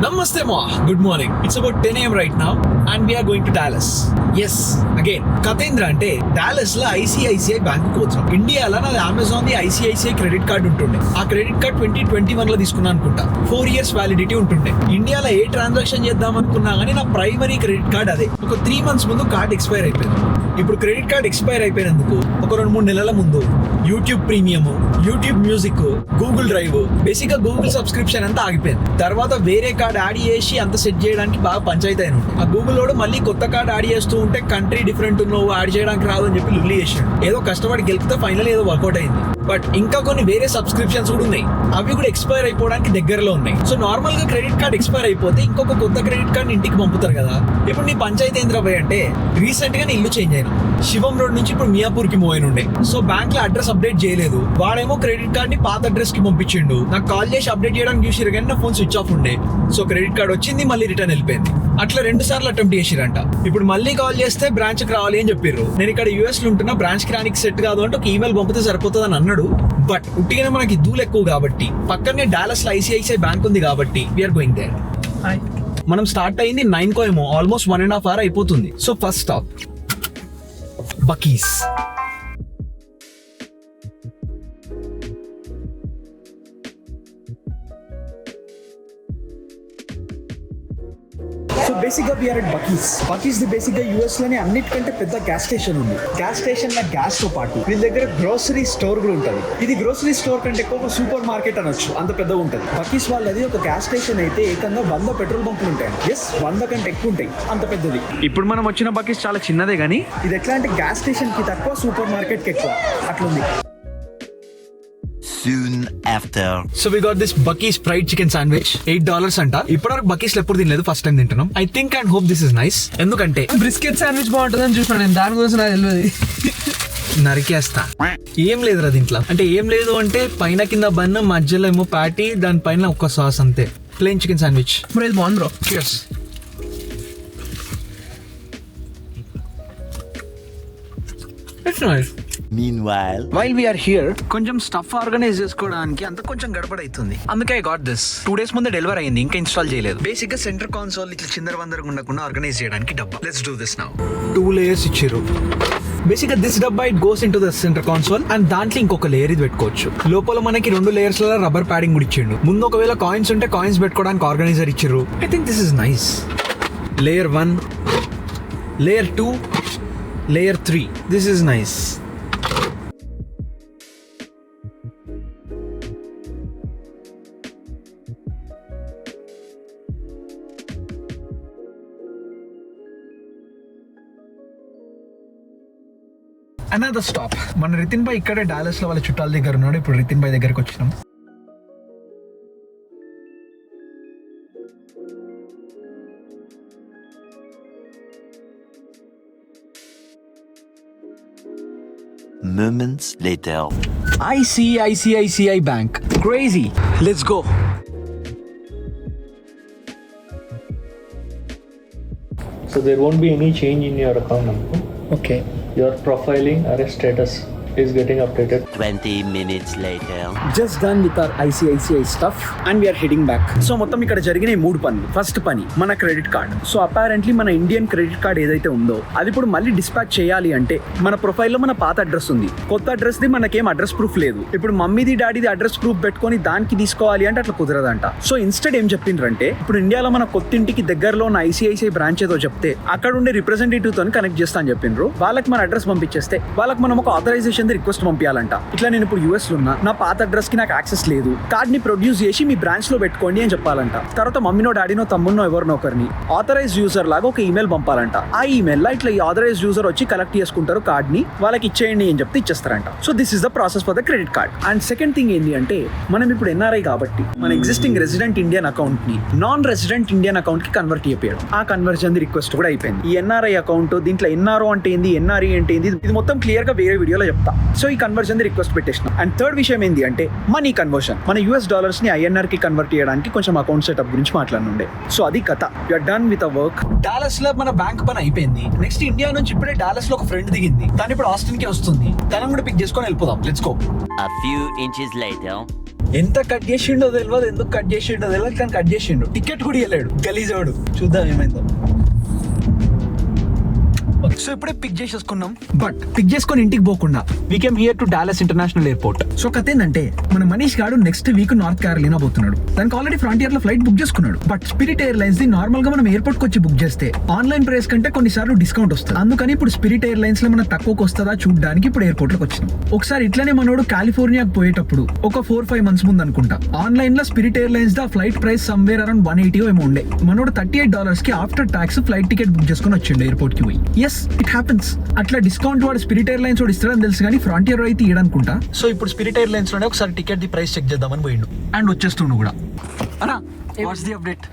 Namaste ma. Good morning. It's about 10 a.m. right now and we are going to Dallas. Yes, again. Katendra అంటే Dallas లో ICICI bank వచ్చాం. ఇండియాలో నాది Amazon the ICICI credit card ఉంటుండే. ఆ credit card 2021 లో తీసుకున్నా అనుకుంటా. 4 years వ్యాలిడిటీ ఉంటుండే. ఇండియాలో ఏ ట్రాన్సాక్షన్ చేద్దాం అనుకున్నా కానీ నా ప్రైమరీ క్రెడిట్ కార్డ్ అదే. ఒక 3 months ముందు కార్డ్ ఎక్స్పైర్ అయిపోయింది. ఇప్పుడు క్రెడిట్ కార్డ్ ఎక్స్పైర్ అయిపోయినందుకు ఒక 2-3 నెలల ముందు YouTube premium, YouTube music, Google drive, basic గా గూగుల్ సబ్స్క్రిప్షన్ అంతా ఆగిపోయింది. తర్వాత వేరే కార్డ్ యాడ్ చేసి అంత సెట్ చేయడానికి బాగా పంచాయతీ అయిన ఆ గూగుల్ లోడు మళ్ళీ కొత్త కార్డ్ యాడ్ చేస్తూ ఉంటే కంట్రీ డిఫరెంట్ ఉన్నావు యాడ్ చేయడానికి రాదు అని చెప్పి లిల్లీ చేసాడు. ఏదో కష్టపడి గెలిపితే ఫైనల్ ఏదో వర్కౌట్ అయింది. బట్ ఇంకా కొన్ని వేరే సబ్స్క్రిప్షన్స్ కూడా ఉన్నాయి. అవి కూడా ఎక్స్పైర్ అయిపోవడానికి దగ్గరలో ఉన్నాయి. సో నార్మల్ గా క్రెడిట్ కార్డ్ ఎక్స్పైర్ అయిపోతే ఇంకొక కొత్త క్రెడిట్ కార్డ్ ఇంటికి పంపుతారు కదా. ఇప్పుడు నీ పంచాయతీ ఏంద్రా భయ్ అంటే రీసెంట్ గా ఇల్లు చేంజ్ అయినా శివం రోడ్ నుంచి ఇప్పుడు మియాపూర్ కి మూవ్ అయిన ఉండే. సో బ్యాంక్ లో అడ్రస్ అప్డేట్ చేయలేదు. వాడేమో క్రెడిట్ కార్డ్ ని పాత అడ్రస్ కి పంపించిండు. నాకు కాల్ చేసి అప్డేట్ చేయడానికి చూసిరు కానీ నా ఫోన్ స్విచ్ ఆఫ్ ఉండే. సో క్రెడిట్ కార్డ్ వచ్చింది మళ్ళీ రిటర్న్ వెళ్ళిపోయింది. అట్లా 2 సార్లు అటెంప్ట్ చేసిరంట. ఇప్పుడు మళ్ళీ కాల్ చేస్తే బ్రాంచ్ కి రావాలి అని చెప్పారు. నేను ఇక్కడ యూఎస్ లో ఉంటున్నా, బ్రాంచ్ కి రానికి సెట్ కాదు అంటే ఒక ఈమెయిల్ పంపితే సరిపోతుంది అని అన్నాడు. బట్ ఉట్టిగానే మనకి దూలు ఎక్కువ కాబట్టి పక్కనే డాలస్ లో ఐసిఐసిఐ బ్యాంక్ ఉంది కాబట్టి వీఆర్ గోయింగ్ దేర్. మనం స్టార్ట్ అయింది 9 కో ఏమో, ఆల్మోస్ట్ 1.5 hour అయిపోతుంది. So first stop Buc-ee's. So బేసిక్గా వీఆర్ ఎట్ బకీస్. బకీస్ ది బేసిక్గా యూఎస్ లోనే అన్నిటికంటే పెద్ద గ్యాస్ స్టేషన్ ఉంది. గ్యాస్ స్టేషన్ లో గ్యాస్ తో పాటు వీళ్ళ దగ్గర గ్రోసరీ స్టోర్ కూడా ఉంటుంది. ఇది గ్రోసరీ స్టోర్ కంటే ఎక్కువ సూపర్ మార్కెట్ అనొచ్చు, అంత పెద్దగా ఉంటుంది. బకీస్ వాళ్ళది ఒక గ్యాస్ స్టేషన్ అయితే ఏకంగా 100 పెట్రోల్ బంకులు ఉంటాయి. ఎస్, 100 కంటే ఎక్కువ ఉంటాయి, అంత పెద్దది. ఇప్పుడు మనం వచ్చిన బకీస్ చాలా చిన్నదే కానీ ఇది ఎట్లా అంటే గ్యాస్ స్టేషన్ కి తక్కువ, సూపర్ మార్కెట్ కి ఎక్కువ, అట్లుంది. Soon after. So we got this Buc-ee's fried chicken sandwich, $8 అంట. ఇప్పటివరకు బకీస్ ఎప్పుడు తినలేదు, ఫస్ట్ టైం తింటున్నాం. I think and hope this is nice. ఎందుకంటే బ్రిస్కెట్ శాండ్విచ్ బాగుంటుందని చూసాను నేను, దాని గురించి నాకు తెలియదు. నరికేస్తా. ఏం లేదురా దీంట్లో. అంటే ఏం లేదు అంటే పైన కింద బన్, మధ్యలో ఏమో ప్యాటీ, దానిపైన ఒక సాస్, అంతే. Plain chicken sandwich. ఇప్పుడు ఇది బాగుంది bro. Cheers. It's nice. Meanwhile, While we are here, కొంచెం స్టఫ్ ఆర్గనైజ్ చేసుకోవడానికి అంత కొంచెం గడపడైతుంది. అందుకే ఐ గాట్ దిస్. 2 days ముందే డెలివరీ అయింది, ఇంకా ఇన్స్టాల్ చేయలేదు. బేసిక్ గా సెంటర్ కాన్సోల్ ఇట్లా చిందరవందరగా ఉండకుండా ఆర్గనైజ్ చేయడానికి డబ్బా. Let's do this now. 2 layers ఇచ్చారు. బేసిక్ గా దిస్ డబ్బా it goes in to the centre console and దాంట్లో ఇంకొక లేయర్ ఇది పెట్టుకోవచ్చు. లోపల మనకి 2 layers ల రబ్బర్ ప్యాడింగ్ కూడా ఇచ్చిండు. ముందు ఒకవేళ కాయిన్స్ ఉంటే కాయిన్స్ పెట్టుకోవడానికి ఆర్గనైజర్ ఇచ్చారు. I think this is nice. Layer 1, layer 2, layer 3. This is nice. Another stop. మన రితిన్ భాయ్ ఇక్కడే డాలస్ లో వాళ్ళ చుట్టాల దగ్గర ఉన్నాడు. ఇప్పుడు రితిన్ భాయ్ దగ్గరకు వచ్చినాం. moments later. ICICI Bank. Crazy. Let's go. So there won't be any change in your account number. Okay. Your profiling or status is getting updated. 20 minutes later. Just done with our ICICI stuff and we're heading back. So మొత్తం ఇక్కడ జరిగిన 3 పనులు. First పని మన credit card. సో apparently మన Indian credit card ఏదైతే ఉందో అది ఇప్పుడు మళ్ళీ డిస్పాచ్ చేయాలి అంటే మన ప్రొఫైల్లో మన పాత అడ్రస్ ఉంది, కొత్త అడ్రస్ ది మనకేం అడ్రస్ ప్రూఫ్ లేదు. ఇప్పుడు మమ్మీది డాడీది అడ్రస్ ప్రూఫ్ పెట్టుకొని దానికి తీసుకోవాలి అంటే అట్లా కుదరదంట. సో ఇన్స్టెడ్ ఏం చెప్పిండ్రంటే ఇప్పుడు ఇండియాలో మన కొత్త ఇంటికి దగ్గరలో ఉన్న ఐసిఐసిఐ బ్రాంచ్ ఏదో చెప్తే అక్కడ ఉండే రిప్రజెంటేటివ్ తో కనెక్ట్ చేస్తా అని చెప్పిండ్రు. వాళ్ళకి మన అడ్రస్ పంపించేస్తే వాళ్ళకి మనం ఒక ఆథరైజేషన్ రిక్వెస్ట్ పంపించాలంట. ఇట్లా నేను ఇప్పుడు యూఎస్ లో ఉన్నా, నా పాత అడ్రస్ కి నాకు యాక్సెస్ లేదు, కార్డ్ ని ప్రొడ్యూస్ చేసి మీ బ్రాంచ్ లో పెట్టుకోండి అని చెప్పాలంట. తర్వాత మమ్మీనో డాడీనో తమ్మునో ఎవరినో ఒకరిని ఆథరైజ్ యూజర్ లాగా ఒక ఈమెయిల్ పంపాలంట. ఆ ఈమెయిల్ లో ఇట్లా ఈ ఆథరైజ్ యూజర్ వచ్చి కలెక్ట్ చేసుకుంటారు కార్డ్ ని, వాళ్ళకి ఇచ్చేయండి అని చెప్తే ఇచ్చేస్తారంట. So this is the process for the credit card. And second thing ఏంటి అంటే మనం ఇప్పుడు ఎన్ఆర్ఐ కాబట్టి మన ఎగ్జిస్టింగ్ రెసిడెంట్ ఇండియన్ అకౌంట్ ని నాన్ రెసిడెంట్ ఇండియన్ అకౌంట్ కి కన్వర్ట్ చేయడం. ఆ కన్వర్జన్ రిక్వెస్ట్ కూడా అయిపోయింది. ఈ ఎన్ఆర్ఐ అకౌంట్, దీంట్లో ఎన్ఆర్ఓ అంటే ఏంది, ఎన్ఆర్ఈ అంటే ఏంది, ఇది మొత్తం క్లియర్ గా వేరే వీడియోలో చెప్తా. సో ఈ కన్వర్జన్ రిక్వెస్ట్ పెట్టేసిన. అండ్ థర్డ్ విషయం ఏంటి అంటే మనీ కన్వర్షన్. మన US డాలర్స్ ని INR కి కన్వర్ట్ చేయడానికి కొంచెం అకౌంట్ సెటప్ గురించి మాట్లాడనుండే. సో అది కథ. You're done with a work. Dallas లో మన బ్యాంక్ పని అయిపోయింది. నెక్స్ట్ ఇండియా నుంచి ఇప్పుడే డాలస్ లో ఒక ఫ్రెండ్ దిగింది. తను ఇప్పుడు ఆస్టిన్ కి వస్తుంది. తనని కూడా పిక్ చేసుకొని వెళ్ళిపోదాం. Let's go. A few inches later. ఎంత కట్ చేసిండో తెలియదు, ఎందుకు కట్ చేసిండో తెలియదు, కానీ కట్ చేసిండు. టికెట్ కూడా ఇవ్వలేడు గలీజోడు. చూద్దాం ఏమైందో. సో ఇప్పుడే పిక్ చేసేసుకున్నాం, బట్ పిక్ చేసుకొని ఇంటికి పోకుండా we came here to Dallas international airport. So కథ ఏంటంటే మన మనీష్ గాడు నెక్స్ట్ వీక్ నార్త్ క్యారోలినా పోతున్నాడు. దానికి ఆల్రెడీ ఫ్రాంటియర్ లో ఫ్లైట్ బుక్ చేసుకున్నాడు. But spirit airlines the normal గా మనం ఎయిర్పోర్ట్ కి వచ్చి బుక్ చేస్తే ఆన్లైన్ ప్రైస్ కంటే కొన్నిసార్లు డిస్కౌంట్ వస్తుంది. అందుకని ఇప్పుడు స్పిరిట్ ఎయిర్లైన్స్ లో మనం తక్కువకి వస్తుందా చూడడానికి ఇప్పుడు ఎయిర్పోర్ట్ లోకి వచ్చినాం. ఒకసారి ఇట్లానే మనోడు కాలిఫోర్నియాకి పోయేటప్పుడు ఒక 4-5 months ముందు అనుకుంటా ఆన్లైన్ లో స్పిరిట్ ఎయిర్లైన్స్ దా ఫ్లైట్ ప్రైస్ సమ్వేర్ అరౌండ్ $180 ఏమో ఉండే. మనోడు $38 కి after tax flight ticket book చేసుకుని వచ్చిండు ఎయిర్పోర్ట్ కి పోయి. It happens. అట్లా డిస్కౌంట్ వాడు స్పిరిట్ ఎయిర్లైన్స్ వాడు ఇస్తాడని తెలుసు కానీ ఫ్రాంటియర్ అయితే ఇయ్యడనుకుంటా. సో ఇప్పుడు స్పిరిట్ ఎయిర్లైన్స్ లోనే ఒకసారి టికెట్ ది ప్రైస్ చెక్ చేద్దామని పోయిండు అండ్ వచ్చేస్తుండు కూడా. అన్నా వాట్స్ ది అప్డేట్?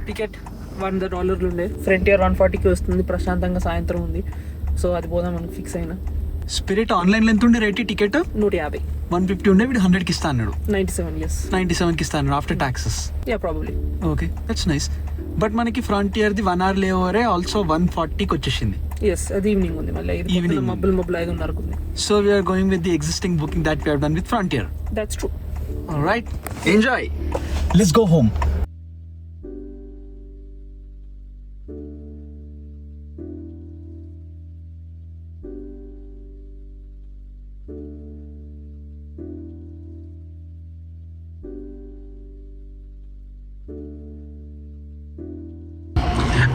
టికెట్ $100 ఉండే, ఫ్రంటియర్ 140కి వస్తుంది. ప్రశాంతంగా సాయంత్రం ఉంది, సో అది పోదాం మనకు ఫిక్స్ అయినా. స్పిరిట్ ఆన్లైన్ లో ఎంత ఉండే రేట్ టికెట్? 150. 150 ఉండే, వీడు 100కి ఇస్తా అన్నాడు. 97కి ఇస్తా అన్నాడు after taxes. Probably. Okay, that's nice. But మనకి ఫ్రాంటియర్ ది 1 hour లేవరే ఆల్సో 140కి వచ్చేసింది. అది ఈవినింగ్ ఉంది, మళ్ళీ Evening. మబ్బులు 5:30 ఉంది. So we're going with the existing booking that we have done with Frontier. That's true. Alright, enjoy. Let's go home.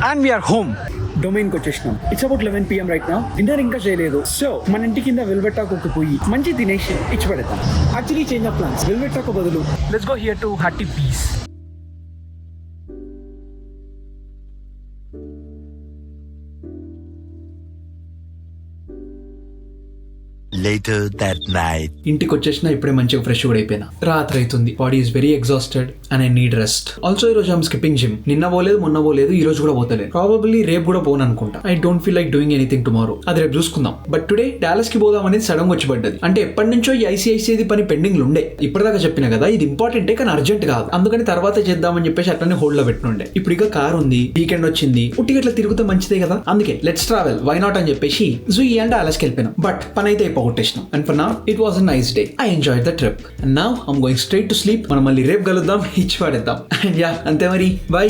And we're home. డొమైన్కి వచ్చేసినాం. It's about 11 PM right now. Dinner ఇంకా చేయలేదు. So మన ఇంటి కింద velvet టాకోకి పోయి మంచి తినేసి ఇచ్చి పడతాం. Actually change of plans. Velvet Taco బదులు let's go here to Hattie పీస్. Later that night. ఇంటికి వచ్చేసిన ఇప్పుడే మంచిగా ఫ్రెష్ కూడా అయిపోయినా. రాత్రి అవుతుంది. Body is very exhausted and I need rest. Also ఈ రోజు ఐఎమ్ స్కిప్పింగ్ జిమ్. నిన్న పోలేదు, మొన్న పోలేదు, ఈ రోజు కూడా పోతలేదు. ప్రాబబ్లీ రేపు కూడా పోను అనుకుంటా. I don't feel like doing anything tomorrow. అది రేపు చూసుకుందాం. బట్ టుడే డాలస్ కి పోదాం అనేది సడన్ గా వచ్చి పడ్డది. అంటే ఎప్పటి నుంచో ఈ ఐసీఐసీఐ పని పెండింగ్ లో ఉండే. ఇప్పటిదాకా చెప్పిన కదా ఇది ఇంపార్టెంటే కానీ అర్జెంట్ కాదు. అందుకని తర్వాత చేద్దామని చెప్పేసి అట్లనే హోల్డ్ లో పెట్టుండే. ఇప్పుడు ఇక కార్ ఉంది, వీకెండ్ వచ్చింది, ఉట్టిగా ఇట్లా తిరుగుతే మంచిదే కదా. అందుకే లెట్స్ ట్రావెల్, వై నాట్ అని చెప్పేసి జూయి అండ్ డాలస్ కి వెళ్ళిపోయినాం. బట్ పని అయితే అయిపోగొట్టేసినాం. And for now it was a nice day. I enjoyed the trip and now I'm going straight to sleep. మనం మళ్ళీ రేపు కలుద్దాం, ఇచ్చి పడేద్దాం. అండ్ యా అంతే మరి, బై.